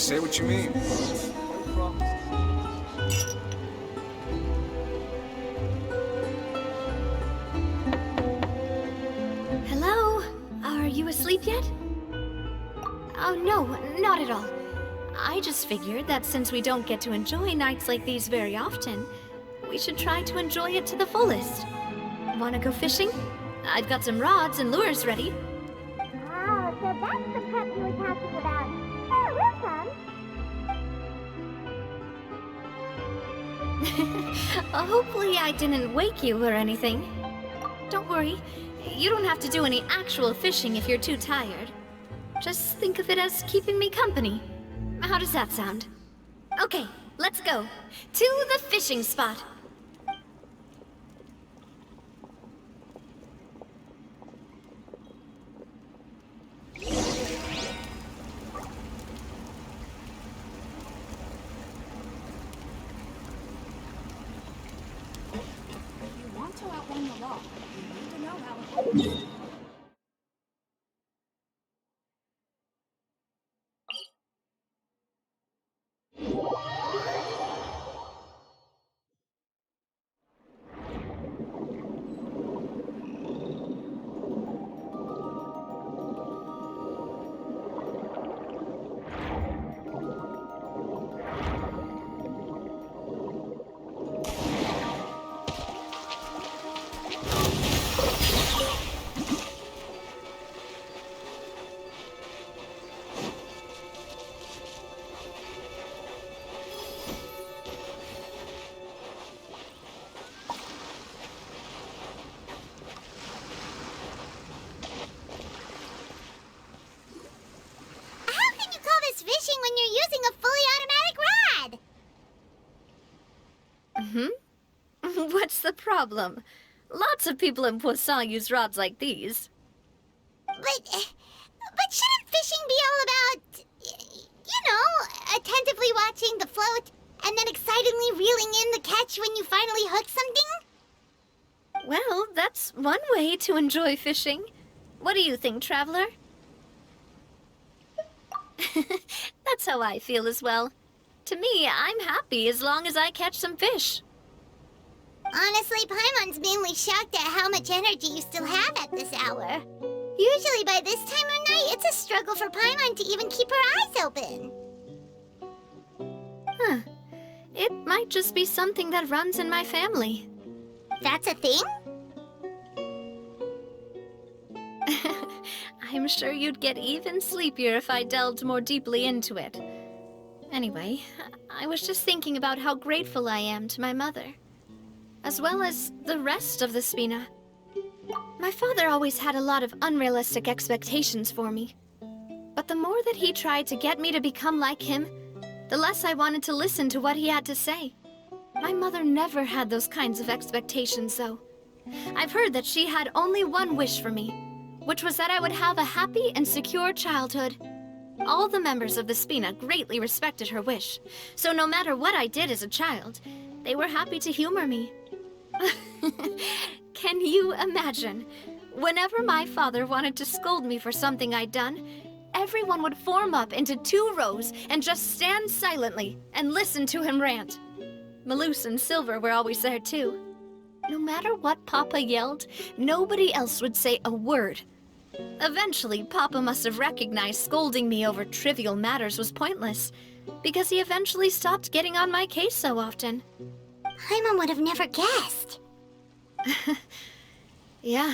say what you mean. Hello? Are you asleep yet? Oh, no, not at all. I just figured that since we don't get to enjoy nights like these very often, we should try to enjoy it to the fullest. Wanna go fishing? I've got some rods and lures ready. Oh, so that's the prep you were talking about. Oh, welcome. Hopefully I didn't wake you or anything. Don't worry, you don't have to do any actual fishing if you're too tired. Just think of it as keeping me company. How does that sound? Okay, let's go. To the fishing spot. Fishing when you're using a fully automatic rod. What's the problem? Lots of people in Poisson use rods like these. But shouldn't fishing be all about, attentively watching the float and then excitedly reeling in the catch when you finally hook something? Well, that's one way to enjoy fishing. What do you think, Traveler? That's how I feel as well. To me, I'm happy as long as I catch some fish. Honestly, Paimon's mainly shocked at how much energy you still have at this hour. Usually by this time of night, it's a struggle for Paimon to even keep her eyes open. Huh. It might just be something that runs in my family. That's a thing? I'm sure you'd get even sleepier if I delved more deeply into it. Anyway, I was just thinking about how grateful I am to my mother, as well as the rest of the Spina. My father always had a lot of unrealistic expectations for me. But the more that he tried to get me to become like him, the less I wanted to listen to what he had to say. My mother never had those kinds of expectations, though. I've heard that she had only one wish for me, which was that I would have a happy and secure childhood. All the members of the Spina greatly respected her wish, so no matter what I did as a child, they were happy to humor me. Can you imagine? Whenever my father wanted to scold me for something I'd done, everyone would form up into 2 rows and just stand silently and listen to him rant. Malus and Silver were always there too. No matter what Papa yelled, nobody else would say a word. Eventually, Papa must have recognized scolding me over trivial matters was pointless, because he eventually stopped getting on my case so often. Paimon would have never guessed. Yeah.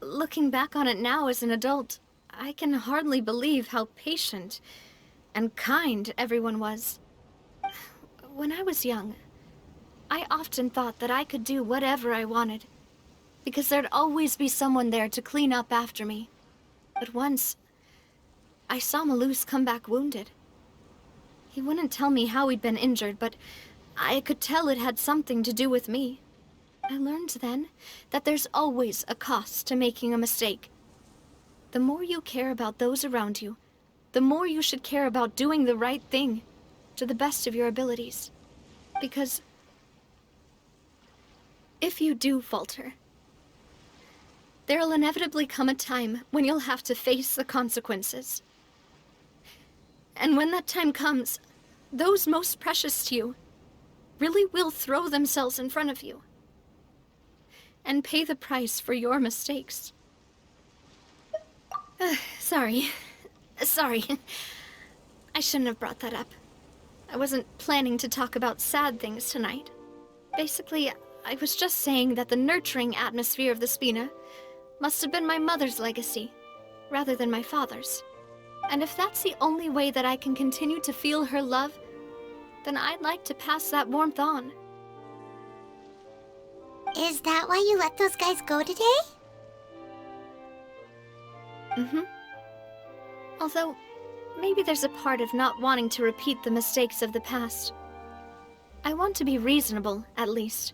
Looking back on it now as an adult, I can hardly believe how patient and kind everyone was. When I was young, I often thought that I could do whatever I wanted, because there'd always be someone there to clean up after me. But once, I saw Malus come back wounded. He wouldn't tell me how he'd been injured, but I could tell it had something to do with me. I learned then that there's always a cost to making a mistake. The more you care about those around you, the more you should care about doing the right thing, to the best of your abilities. Because if you do falter, there'll inevitably come a time when you'll have to face the consequences. And when that time comes, those most precious to you really will throw themselves in front of you and pay the price for your mistakes. Sorry. I shouldn't have brought that up. I wasn't planning to talk about sad things tonight. Basically, I was just saying that the nurturing atmosphere of the Spina must have been my mother's legacy, rather than my father's. And if that's the only way that I can continue to feel her love, then I'd like to pass that warmth on. Is that why you let those guys go today? Mm-hmm. Although, maybe there's a part of not wanting to repeat the mistakes of the past. I want to be reasonable, at least.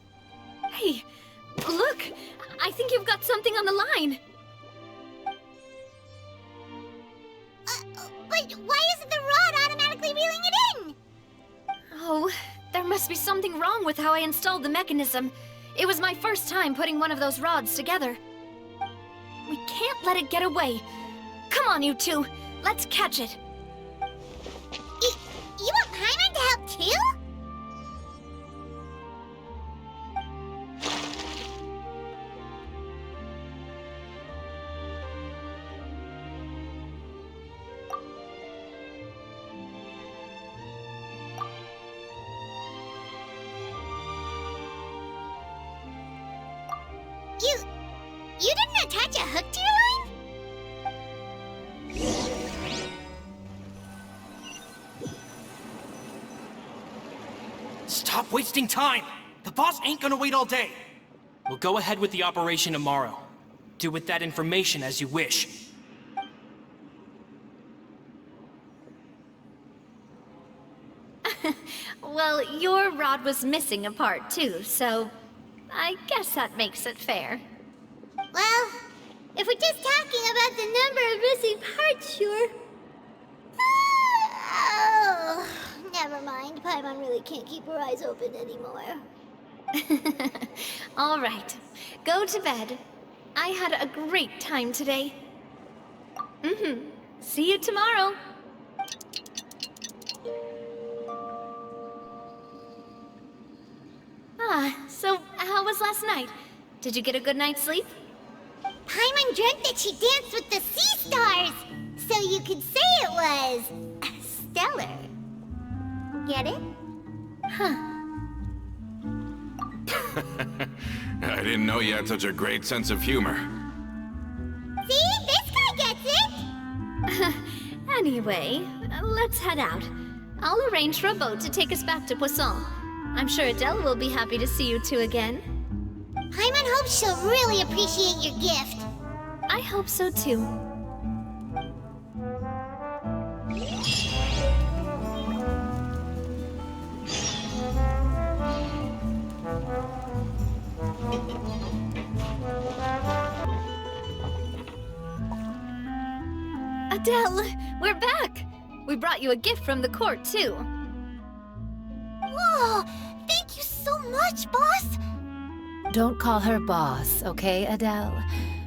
Hey, look! I think you've got something on the line! But why isn't the rod automatically reeling it in? Oh, there must be something wrong with how I installed the mechanism. It was my first time putting one of those rods together. We can't let it get away. Come on, you two. Let's catch it. You want Paimon to help too? You didn't attach a hook to your line? Stop wasting time! The boss ain't gonna wait all day! We'll go ahead with the operation tomorrow. Do with that information as you wish. Well, your rod was missing a part too, so I guess that makes it fair. Well, if we're just talking about the number of missing parts, sure. Oh, never mind. Paimon really can't keep her eyes open anymore. All right, go to bed. I had a great time today. See you tomorrow. So how was last night? Did you get a good night's sleep? Paimon dreamt that she danced with the sea stars, so you could say it was stellar. Get it? Huh. I didn't know you had such a great sense of humor. See? This guy gets it! Anyway, let's head out. I'll arrange for a boat to take us back to Poisson. I'm sure Adele will be happy to see you two again. Paimon hopes she'll really appreciate your gift. I hope so too. Adele, we're back! We brought you a gift from the court, too. Whoa! Thank you so much, boss! Don't call her boss, okay, Adele?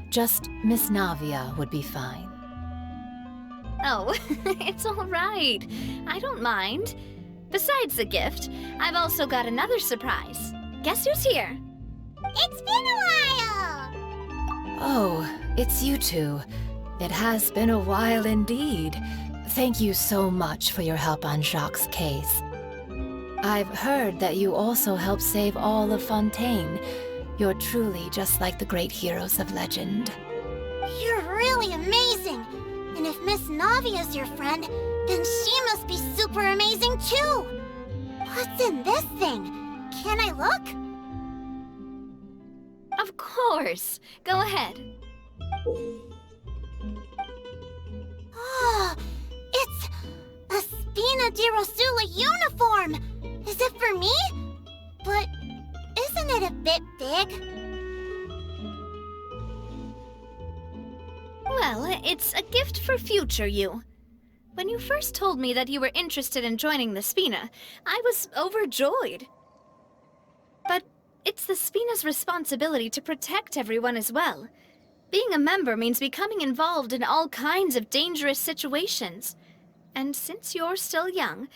Just Miss Navia would be fine. Oh, it's all right. I don't mind. Besides the gift, I've also got another surprise. Guess who's here? It's been a while! Oh, it's you two. It has been a while indeed. Thank you so much for your help on Jacques' case. I've heard that you also helped save all of Fontaine. You're truly just like the great heroes of legend. You're really amazing! And if Miss Navia's your friend, then she must be super amazing too! What's in this thing? Can I look? Of course. Go ahead. Oh, it's a Spina di Rosula uniform! Is it for me? But isn't it a bit big? Well, it's a gift for future you. When you first told me that you were interested in joining the Spina, I was overjoyed. But it's the Spina's responsibility to protect everyone as well. Being a member means becoming involved in all kinds of dangerous situations. And since you're still young,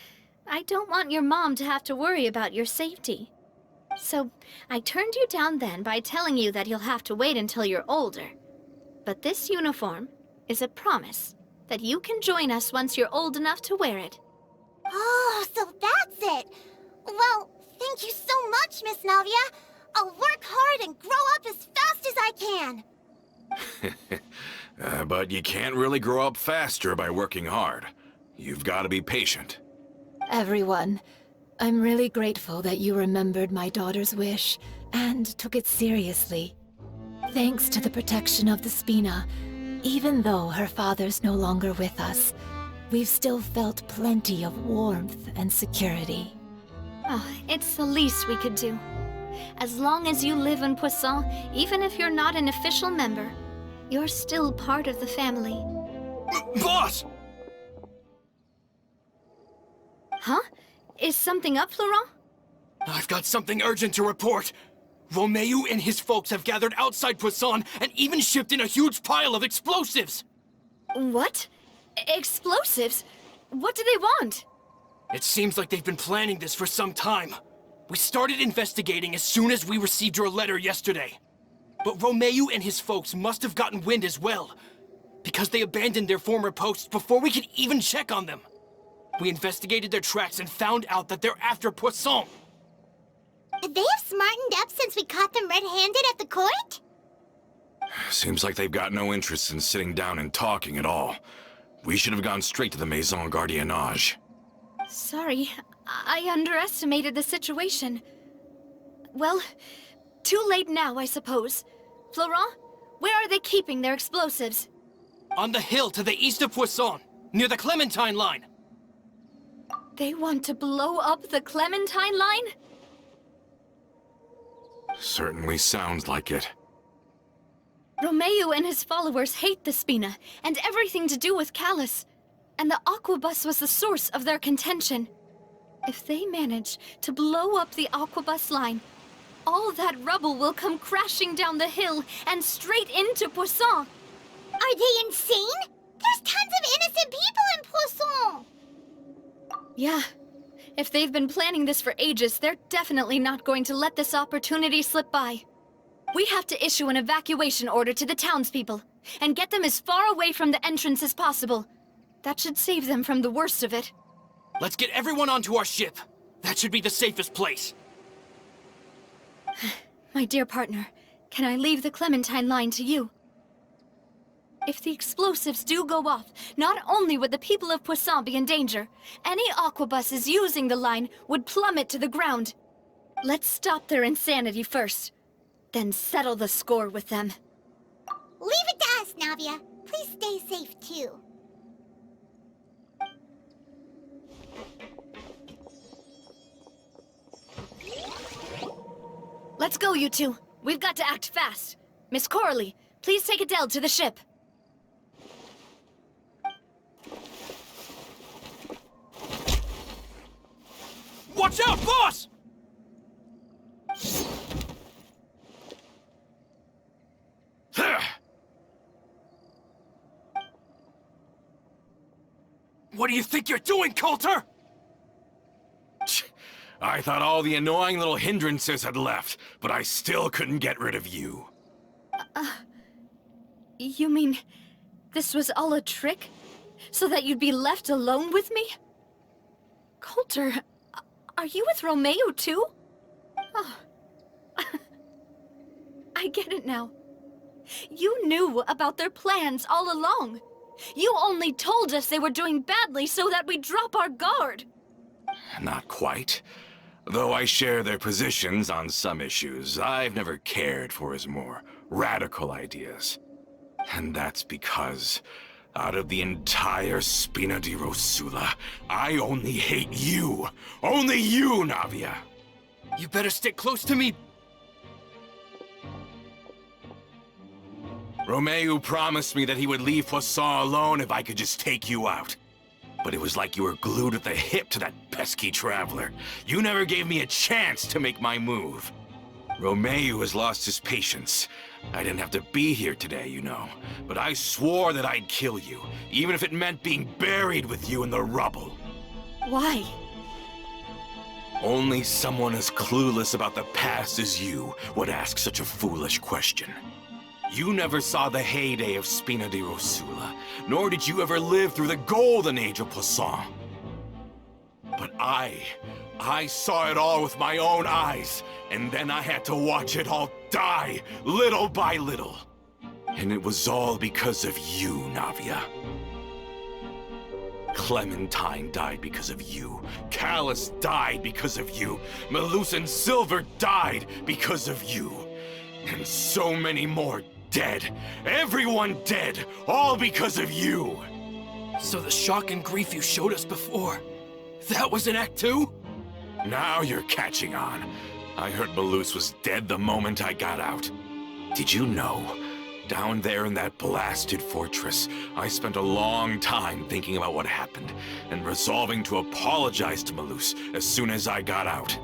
I don't want your mom to have to worry about your safety. So, I turned you down then by telling you that you'll have to wait until you're older. But this uniform is a promise that you can join us once you're old enough to wear it. Oh, so that's it. Well, thank you so much, Miss Navia. I'll work hard and grow up as fast as I can. But you can't really grow up faster by working hard. You've got to be patient. Everyone, I'm really grateful that you remembered my daughter's wish and took it seriously. Thanks to the protection of the Spina, even though her father's no longer with us, we've still felt plenty of warmth and security. Oh, it's the least we could do. As long as you live in Poisson, even if you're not an official member, you're still part of the family. Boss! Huh? Is something up, Florent? I've got something urgent to report. Romeu and his folks have gathered outside Poisson and even shipped in a huge pile of explosives! What? Explosives? What do they want? It seems like they've been planning this for some time. We started investigating as soon as we received your letter yesterday. But Romeu and his folks must have gotten wind as well, because they abandoned their former posts before we could even check on them. We investigated their tracks and found out that they're after Poisson. They have smartened up since we caught them red-handed at the court? Seems like they've got no interest in sitting down and talking at all. We should have gone straight to the Maison Gardiennage. Sorry, I underestimated the situation. Well, too late now, I suppose. Florent, where are they keeping their explosives? On the hill to the east of Poisson, near the Clementine line. They want to blow up the Clementine line? Certainly sounds like it. Romeu and his followers hate the Spina and everything to do with Callus. And the Aquabus was the source of their contention. If they manage to blow up the Aquabus line, all that rubble will come crashing down the hill and straight into Poisson. Are they insane? There's tons of innocent people in Poisson! Yeah. If they've been planning this for ages, they're definitely not going to let this opportunity slip by. We have to issue an evacuation order to the townspeople and get them as far away from the entrance as possible. That should save them from the worst of it. Let's get everyone onto our ship. That should be the safest place. My dear partner, can I leave the Clementine line to you? If the explosives do go off, not only would the people of Poisson be in danger, any aquabuses using the line would plummet to the ground. Let's stop their insanity first, then settle the score with them. Leave it to us, Navia. Please stay safe, too. Let's go, you two. We've got to act fast. Miss Coralie, please take Adele to the ship. Watch out, boss! What do you think you're doing, Coulter? I thought all the annoying little hindrances had left, but I still couldn't get rid of you. You mean this was all a trick? So that you'd be left alone with me? Coulter, are you with Romeu too? Oh. I get it now. You knew about their plans all along. You only told us they were doing badly so that we'd drop our guard. Not quite. Though I share their positions on some issues, I've never cared for his more radical ideas. And that's because, out of the entire Spina di Rosula, I only hate you. Only you, Navia. You better stick close to me. Romeu promised me that he would leave Poisson alone if I could just take you out. But it was like you were glued at the hip to that pesky traveler. You never gave me a chance to make my move. Romeo has lost his patience. I didn't have to be here today, you know. But I swore that I'd kill you, even if it meant being buried with you in the rubble. Why? Only someone as clueless about the past as you would ask such a foolish question. You never saw the heyday of Spina di Rosula, nor did you ever live through the golden age of Poisson. But I saw it all with my own eyes, and then I had to watch it all die, little by little. And it was all because of you, Navia. Clementine died because of you. Callus died because of you. Malus and Silver died because of you. And so many more dead. Everyone dead, all because of you. So the shock and grief you showed us before, that was in Act 2? Now you're catching on. I heard Malus was dead the moment I got out. Did you know? Down there in that blasted fortress, I spent a long time thinking about what happened, and resolving to apologize to Malus as soon as I got out.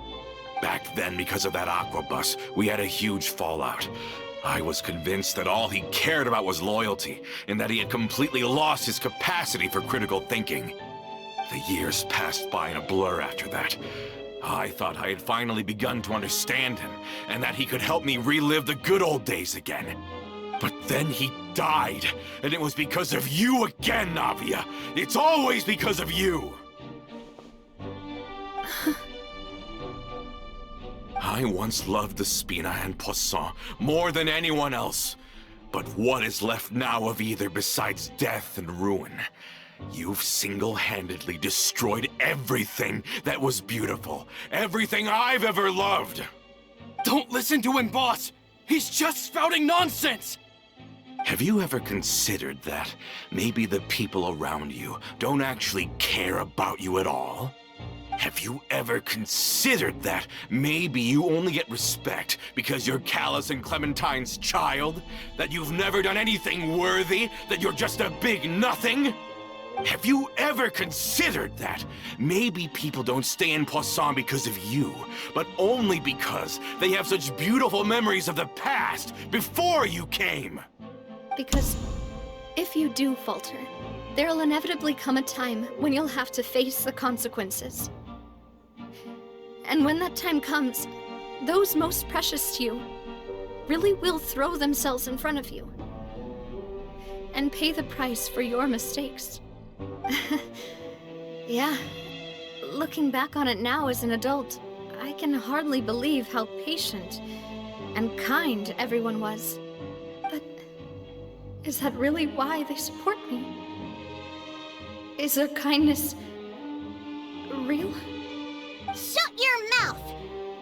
Back then, because of that aquabus, we had a huge fallout. I was convinced that all he cared about was loyalty, and that he had completely lost his capacity for critical thinking. The years passed by in a blur after that. I thought I had finally begun to understand him, and that he could help me relive the good old days again. But then he died, and it was because of you again, Navia! It's always because of you! I once loved the Spina and Poisson more than anyone else. But what is left now of either besides death and ruin? You've single-handedly destroyed everything that was beautiful. Everything I've ever loved! Don't listen to him, boss! He's just spouting nonsense! Have you ever considered that maybe the people around you don't actually care about you at all? Have you ever considered that maybe you only get respect because you're Callus and Clementine's child? That you've never done anything worthy? That you're just a big nothing? Have you ever considered that maybe people don't stay in Poisson because of you, but only because they have such beautiful memories of the past before you came? Because if you do falter, there'll inevitably come a time when you'll have to face the consequences. And when that time comes, those most precious to you really will throw themselves in front of you and pay the price for your mistakes. Yeah, looking back on it now as an adult, I can hardly believe how patient and kind everyone was. But is that really why they support me? Is their kindness real? Shut your mouth!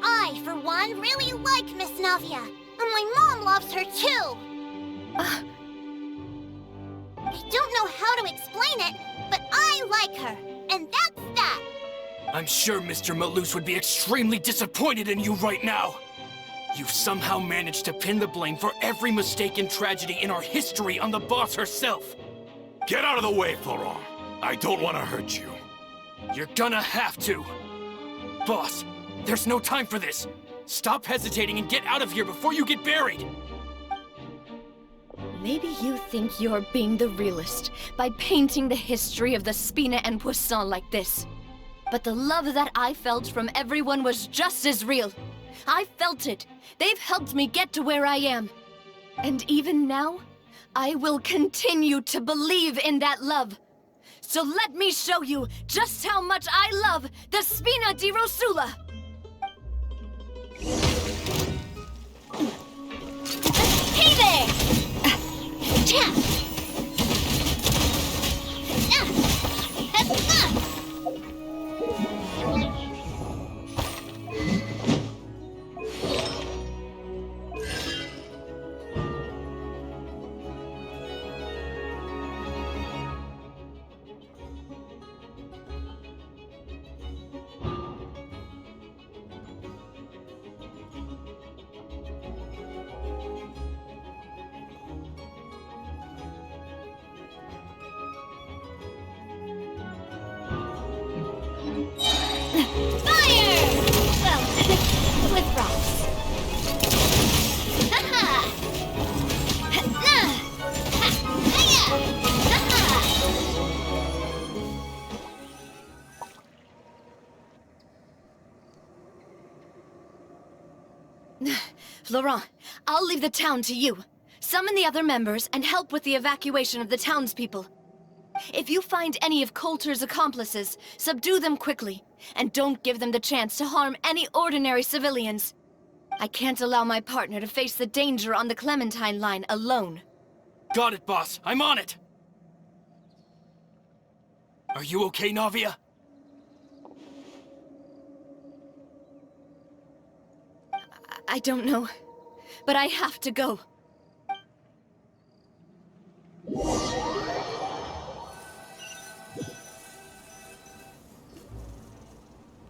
I, for one, really like Miss Navia, and my mom loves her too! I don't know how to explain it, but I like her, and that's that! I'm sure Mr. Malus would be extremely disappointed in you right now! You've somehow managed to pin the blame for every mistake and tragedy in our history on the boss herself! Get out of the way, Florent! I don't want to hurt you. You're gonna have to! Boss, there's no time for this! Stop hesitating and get out of here before you get buried! Maybe you think you're being the realist by painting the history of the Spina and Poisson like this. But the love that I felt from everyone was just as real. I felt it. They've helped me get to where I am. And even now, I will continue to believe in that love. So let me show you just how much I love the Spina di Rosula! Hey there! Florent, I'll leave the town to you. Summon the other members and help with the evacuation of the townspeople. If you find any of Coulter's accomplices, subdue them quickly, and don't give them the chance to harm any ordinary civilians. I can't allow my partner to face the danger on the Clementine line alone. Got it, boss. I'm on it. Are you okay, Navia? I don't know, but I have to go.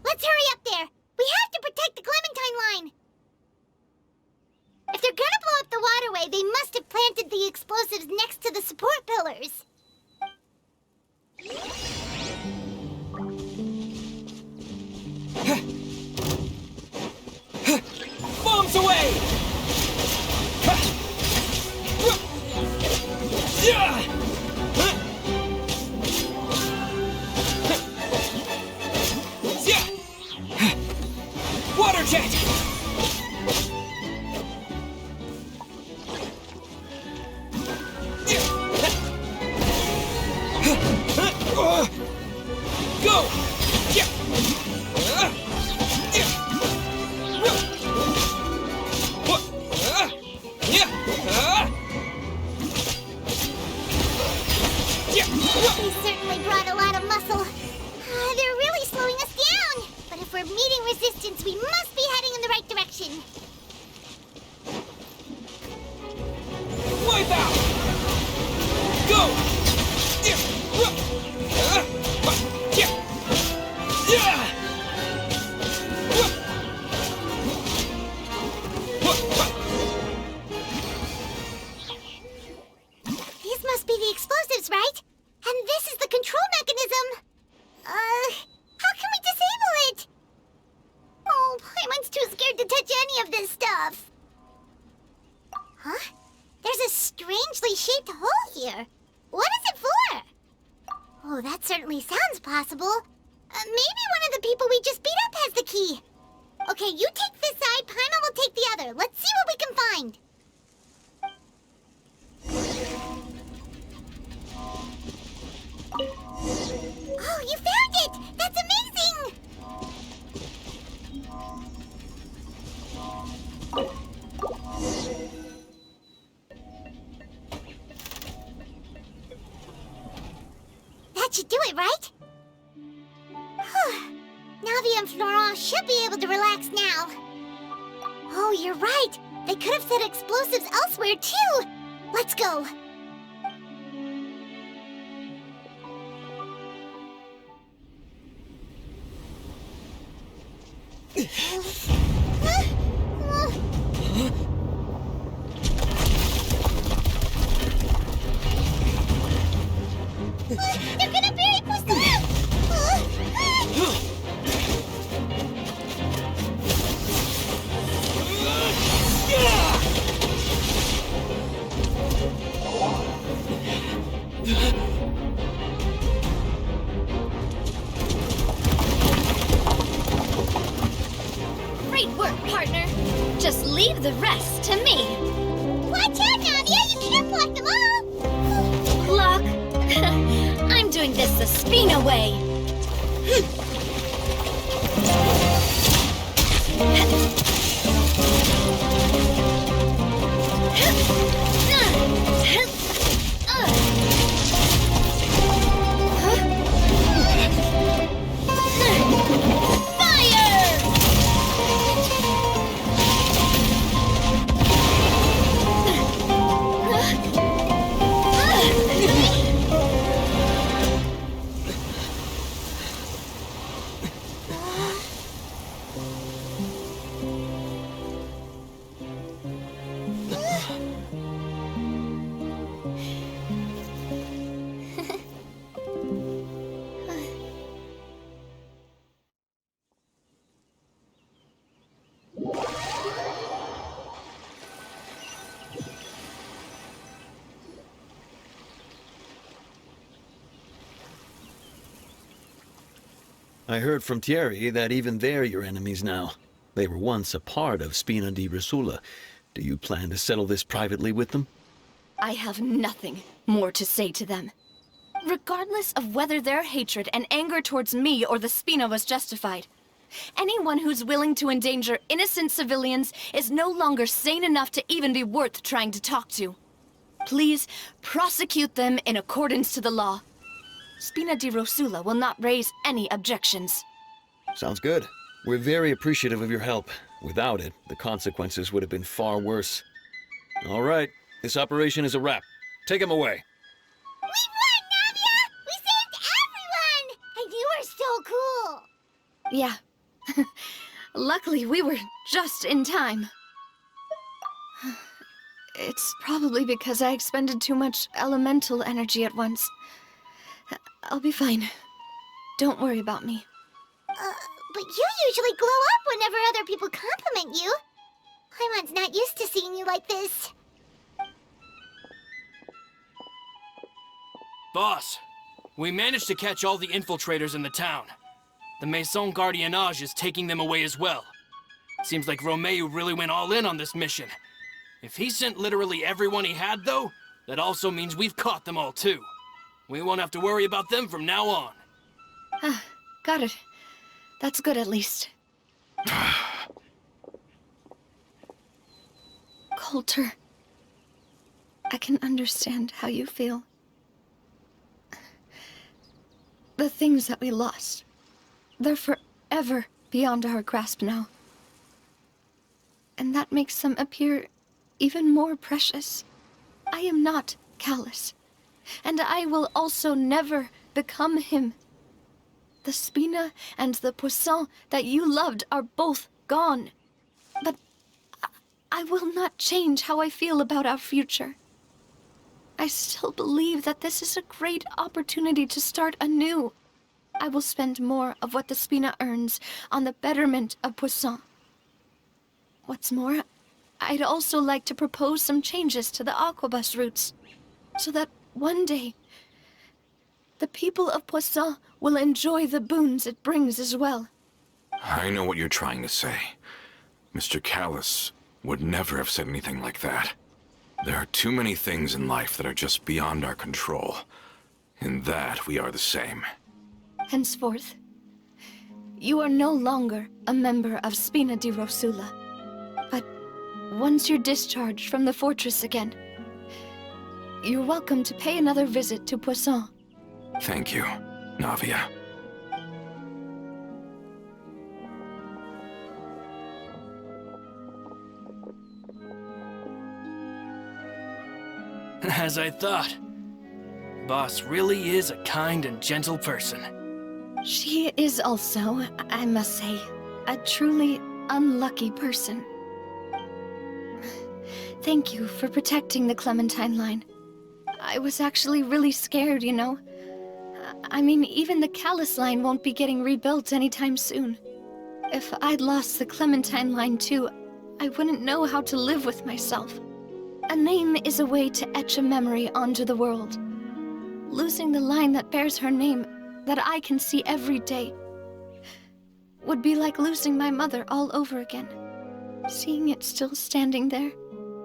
Let's hurry up there! We have to protect the Clementine line! If they're gonna blow up the waterway, they must have planted the explosives next to the support pillars. Bombs away! Water jet! Go! They certainly brought a lot of muscle. They're really slowing us down. But if we're meeting resistance, we must be heading in the right direction. Wipe out! Go! These must be the explosives, right? And this is the control mechanism. How can we disable it? Oh, Paimon's too scared to touch any of this stuff. Huh? There's a strangely shaped hole here. What is it for? Oh, that certainly sounds possible. Maybe one of the people we just beat up has the key. Okay, you take this side, Paimon will take the other. Let's see what we can find. Oh, you found it! That's amazing! That should do it, right? Whew. Navi and Florent should be able to relax now. Oh, you're right. They could have set explosives elsewhere, too. Let's go. They're gonna bury Pusilla! Great work, partner. Just leave the rest to me. Watch out, Navia! You can't block them all! Block. I'm doing this the Spina way. I heard from Thierry that even they're your enemies now. They were once a part of Spina di Rosula. Do you plan to settle this privately with them? I have nothing more to say to them. Regardless of whether their hatred and anger towards me or the Spina was justified, anyone who's willing to endanger innocent civilians is no longer sane enough to even be worth trying to talk to. Please prosecute them in accordance to the law. Spina di Rosula will not raise any objections. Sounds good. We're very appreciative of your help. Without it, the consequences would have been far worse. All right, this operation is a wrap. Take him away. We won, Navia! We saved everyone! And you were so cool! Yeah. Luckily, we were just in time. It's probably because I expended too much elemental energy at once. I'll be fine. Don't worry about me. But you usually glow up whenever other people compliment you. Paimon's not used to seeing you like this. Boss, we managed to catch all the infiltrators in the town. The Maison Gardiennage is taking them away as well. Seems like Romeo really went all in on this mission. If he sent literally everyone he had, though, that also means we've caught them all, too. We won't have to worry about them from now on. Got it. That's good, at least. Coulter, I can understand how you feel. The things that we lost, they're forever beyond our grasp now. And that makes them appear even more precious. I am not callous, and I will also never become him. The Spina and the Poisson that you loved are both gone. But I will not change how I feel about our future. I still believe that this is a great opportunity to start anew. I will spend more of what the Spina earns on the betterment of Poisson. What's more, I'd also like to propose some changes to the Aquabus routes, so that one day, the people of Poisson will enjoy the boons it brings as well. I know what you're trying to say. Mr. Callus would never have said anything like that. There are too many things in life that are just beyond our control. In that, we are the same. Henceforth, you are no longer a member of Spina di Rosula. But once you're discharged from the fortress again, you're welcome to pay another visit to Poisson. Thank you, Navia. As I thought. Boss really is a kind and gentle person. She is also, I must say, a truly unlucky person. Thank you for protecting the Clementine line. I was actually really scared, you know. I mean, even the Callus line won't be getting rebuilt anytime soon. If I'd lost the Clementine line too, I wouldn't know how to live with myself. A name is a way to etch a memory onto the world. Losing the line that bears her name, that I can see every day, would be like losing my mother all over again. Seeing it still standing there,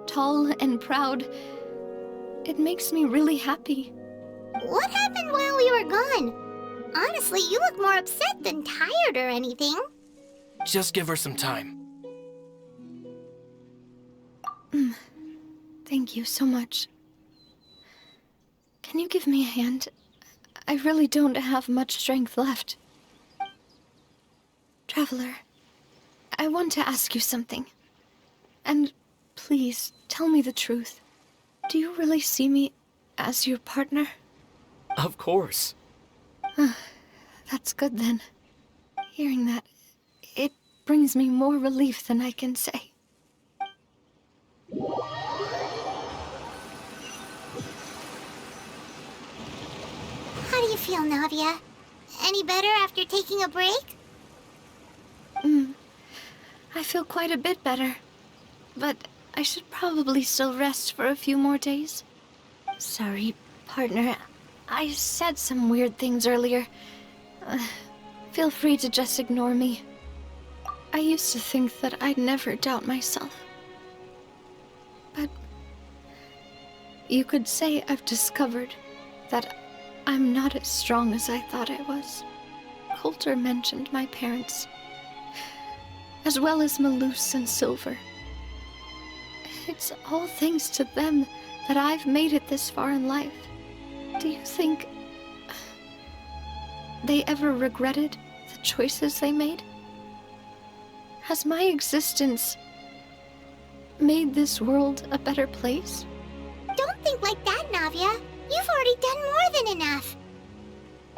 tall and proud, it makes me really happy. What happened while we were gone? Honestly, you look more upset than tired or anything. Just give her some time. Thank you so much. Can you give me a hand? I really don't have much strength left. Traveler, I want to ask you something. And please, tell me the truth. Do you really see me as your partner? Of course. That's good then. Hearing that, it brings me more relief than I can say. How do you feel, Navia? Any better after taking a break? I feel quite a bit better. But I should probably still rest for a few more days. Sorry, partner. I said some weird things earlier. Feel free to just ignore me. I used to think that I'd never doubt myself. But you could say I've discovered that I'm not as strong as I thought I was. Coulter mentioned my parents, as well as Malus and Silver. It's all thanks to them that I've made it this far in life. Do you think they ever regretted the choices they made? Has my existence made this world a better place? Don't think like that, Navia. You've already done more than enough.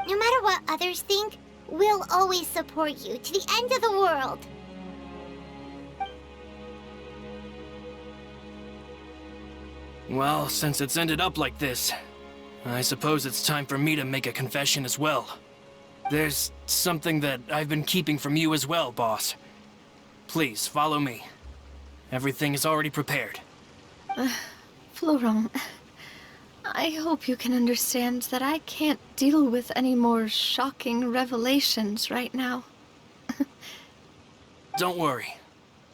No matter what others think, we'll always support you to the end of the world. Well, since it's ended up like this, I suppose it's time for me to make a confession as well. There's something that I've been keeping from you as well, boss. Please, follow me. Everything is already prepared. Florent, I hope you can understand that I can't deal with any more shocking revelations right now. Don't worry.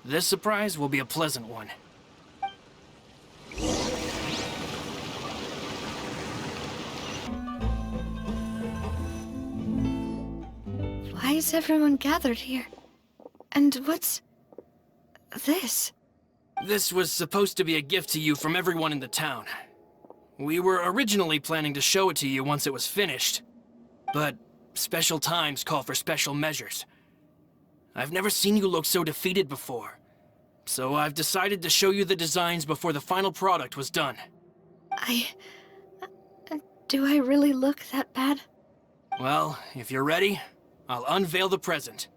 This surprise will be a pleasant one. Why is everyone gathered here? And what's this? This was supposed to be a gift to you from everyone in the town. We were originally planning to show it to you once it was finished, but special times call for special measures. I've never seen you look so defeated before, so I've decided to show you the designs before the final product was done. Do I really look that bad? Well, if you're ready, I'll unveil the present.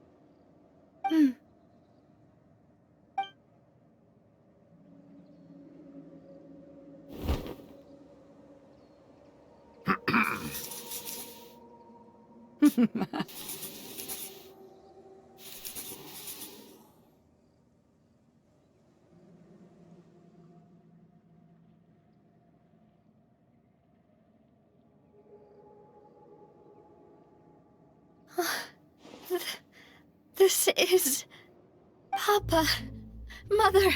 This is... Papa, Mother,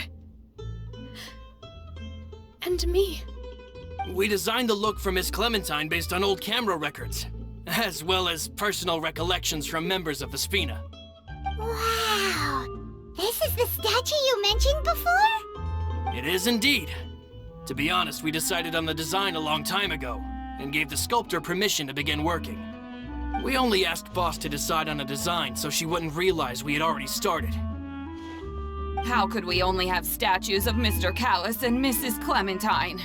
and me. We designed the look for Miss Clementine based on old camera records, as well as personal recollections from members of the Spina. Wow! This is the statue you mentioned before? It is indeed. To be honest, we decided on the design a long time ago, and gave the sculptor permission to begin working. We only asked Boss to decide on a design so she wouldn't realize we had already started. How could we only have statues of Mr. Callus and Mrs. Clementine?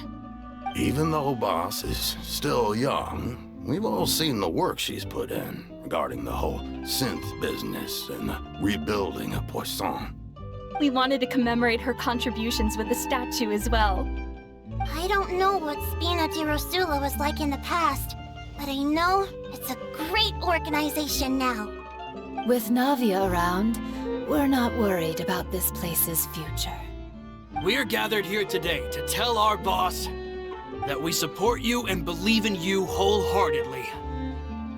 Even though Boss is still young, we've all seen the work she's put in regarding the whole synth business and the rebuilding of Poisson. We wanted to commemorate her contributions with a statue as well. I don't know what Spina di Rosula was like in the past, but I know it's a great organization now. With Navia around, we're not worried about this place's future. We're gathered here today to tell our boss that we support you and believe in you wholeheartedly.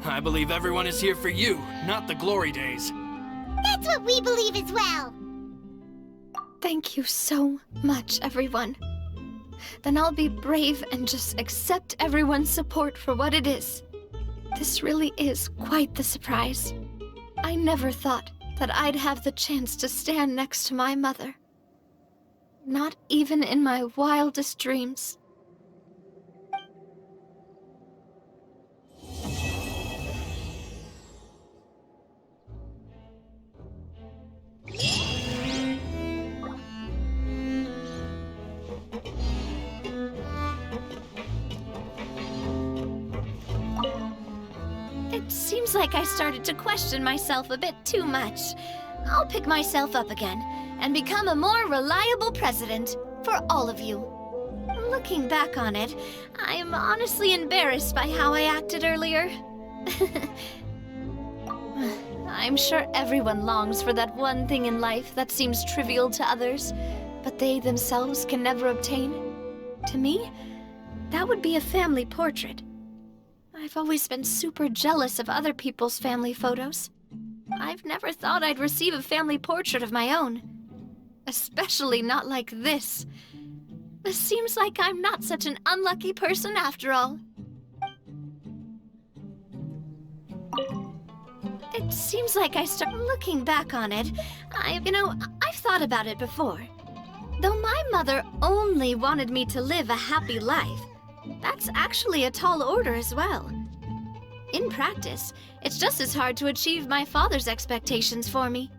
I believe everyone is here for you, not the glory days. That's what we believe as well. Thank you so much, everyone. Then I'll be brave and just accept everyone's support for what it is. This really is quite the surprise. I never thought that I'd have the chance to stand next to my mother. Not even in my wildest dreams. It seems like I started to question myself a bit too much. I'll pick myself up again and become a more reliable president for all of you. Looking back on it, I'm honestly embarrassed by how I acted earlier. I'm sure everyone longs for that one thing in life that seems trivial to others, but they themselves can never obtain. To me, that would be a family portrait. I've always been super jealous of other people's family photos. I've never thought I'd receive a family portrait of my own. Especially not like this. It seems like I'm not such an unlucky person after all. It seems like I start looking back on it. I've thought about it before. Though my mother only wanted me to live a happy life, that's actually a tall order as well. In practice, it's just as hard to achieve my father's expectations for me.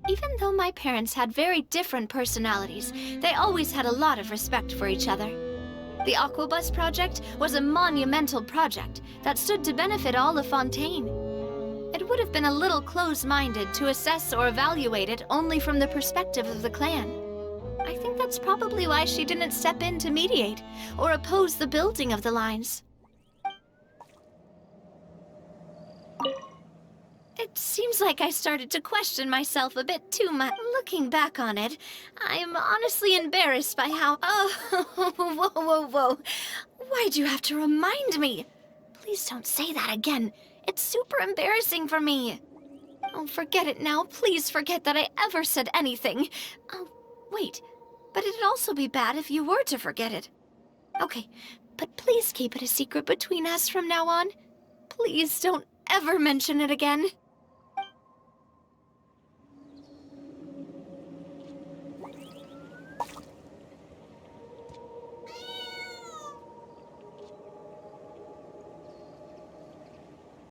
Even though my parents had very different personalities, they always had a lot of respect for each other. The Aquabus project was a monumental project that stood to benefit all of Fontaine. It would have been a little close-minded to assess or evaluate it only from the perspective of the clan. I think that's probably why she didn't step in to mediate or oppose the building of the lines. It seems like I started to question myself a bit too much. Looking back on it, I am honestly embarrassed by how... Oh, whoa. Why'd you have to remind me? Please don't say that again. It's super embarrassing for me. Oh, forget it now. Please forget that I ever said anything. Oh, wait. But it'd also be bad if you were to forget it. Okay, but please keep it a secret between us from now on. Please don't ever mention it again.